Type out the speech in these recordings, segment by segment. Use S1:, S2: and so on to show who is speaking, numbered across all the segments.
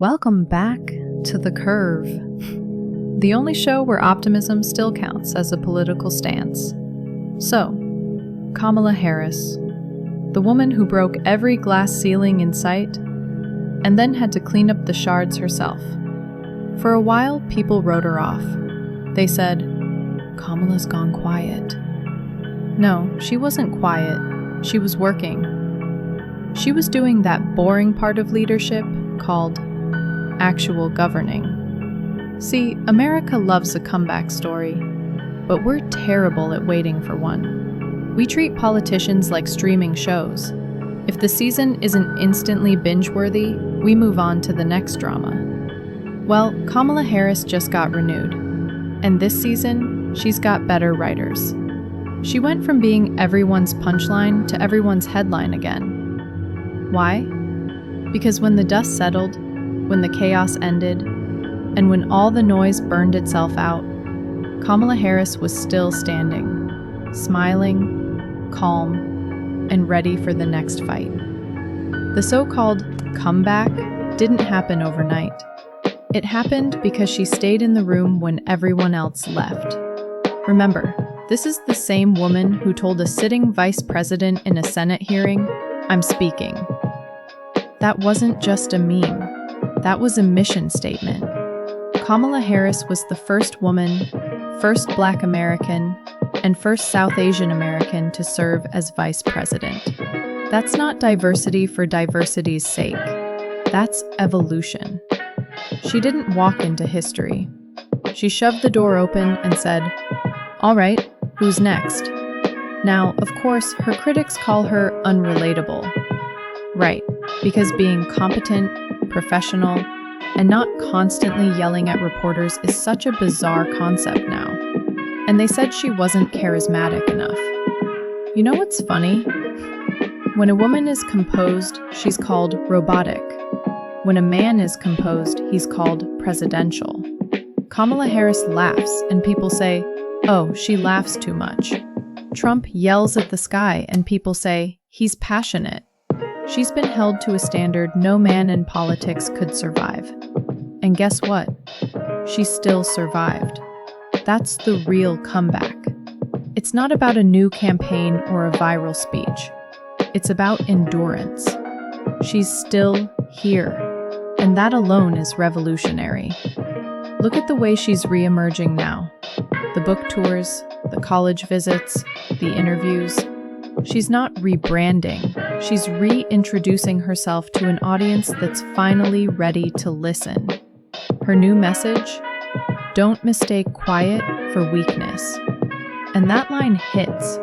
S1: Welcome back to The Curve, the only show where optimism still counts as a political stance. So, Kamala Harris, the woman who broke every glass ceiling in sight and then had to clean up the shards herself. For a while, people wrote her off. They said, "Kamala's gone quiet." No, she wasn't quiet. She was working. She was doing that boring part of leadership called actual governing. See, America loves a comeback story, but we're terrible at waiting for one. We treat politicians like streaming shows. If the season isn't instantly binge-worthy, we move on to the next drama. Well, Kamala Harris just got renewed, and this season, she's got better writers. She went from being everyone's punchline to everyone's headline again. Why? Because when the dust settled, when the chaos ended, and when all the noise burned itself out, Kamala Harris was still standing, smiling, calm, and ready for the next fight. The so-called comeback didn't happen overnight. It happened because she stayed in the room when everyone else left. Remember, this is the same woman who told a sitting vice president in a Senate hearing, "I'm speaking." That wasn't just a meme. That was a mission statement. Kamala Harris was the first woman, first Black American, and first South Asian American to serve as vice president. That's not diversity for diversity's sake. That's evolution. She didn't walk into history. She shoved the door open and said, "All right, who's next?" Now, of course, her critics call her unrelatable. Right, because being competent, professional, and not constantly yelling at reporters is such a bizarre concept now. And they said she wasn't charismatic enough. You know what's funny? When a woman is composed, she's called robotic. When a man is composed, he's called presidential. Kamala Harris laughs, and people say, "Oh, she laughs too much." Trump yells at the sky, and people say, "He's passionate." She's been held to a standard no man in politics could survive. And guess what? She still survived. That's the real comeback. It's not about a new campaign or a viral speech. It's about endurance. She's still here, and that alone is revolutionary. Look at the way she's re-emerging now. The book tours, the college visits, the interviews. She's not rebranding. She's reintroducing herself to an audience that's finally ready to listen. Her new message? Don't mistake quiet for weakness. And that line hits,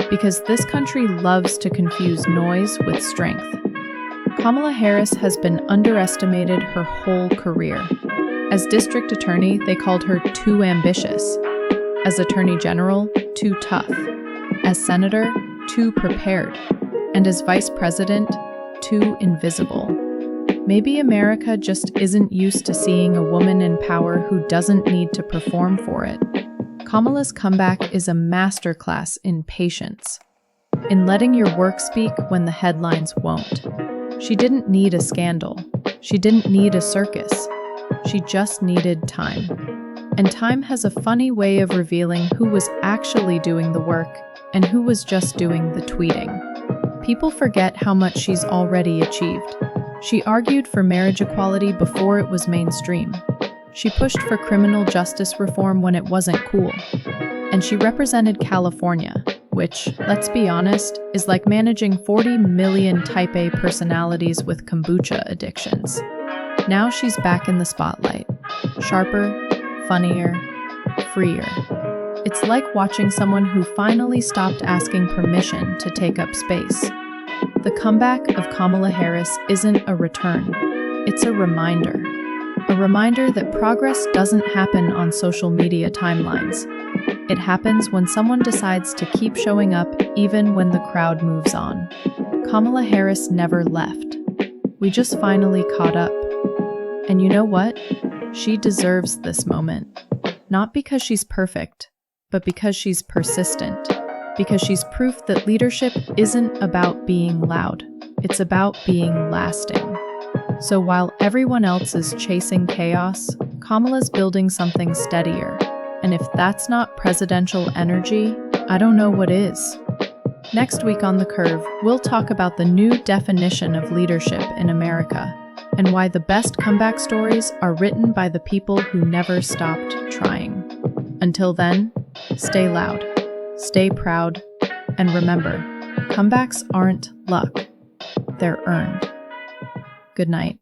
S1: because this country loves to confuse noise with strength. Kamala Harris has been underestimated her whole career. As district attorney, they called her too ambitious. As attorney general, too tough. As senator, too prepared, and as vice president, too invisible. Maybe America just isn't used to seeing a woman in power who doesn't need to perform for it. Kamala's comeback is a masterclass in patience, in letting your work speak when the headlines won't. She didn't need a scandal. She didn't need a circus. She just needed time. And time has a funny way of revealing who was actually doing the work and who was just doing the tweeting. People forget how much she's already achieved. She argued for marriage equality before it was mainstream. She pushed for criminal justice reform when it wasn't cool. And she represented California, which, let's be honest, is like managing 40 million type A personalities with kombucha addictions. Now she's back in the spotlight. Sharper, funnier, freer. It's like watching someone who finally stopped asking permission to take up space. The comeback of Kamala Harris isn't a return. It's a reminder. A reminder that progress doesn't happen on social media timelines. It happens when someone decides to keep showing up even when the crowd moves on. Kamala Harris never left. We just finally caught up. And you know what? She deserves this moment. Not because she's perfect, but because she's persistent. Because she's proof that leadership isn't about being loud. It's about being lasting. So while everyone else is chasing chaos, Kamala's building something steadier. And if that's not presidential energy, I don't know what is. Next week on The Curve, we'll talk about the new definition of leadership in America and why the best comeback stories are written by the people who never stopped trying. Until then, stay loud, stay proud, and remember, comebacks aren't luck, they're earned. Good night.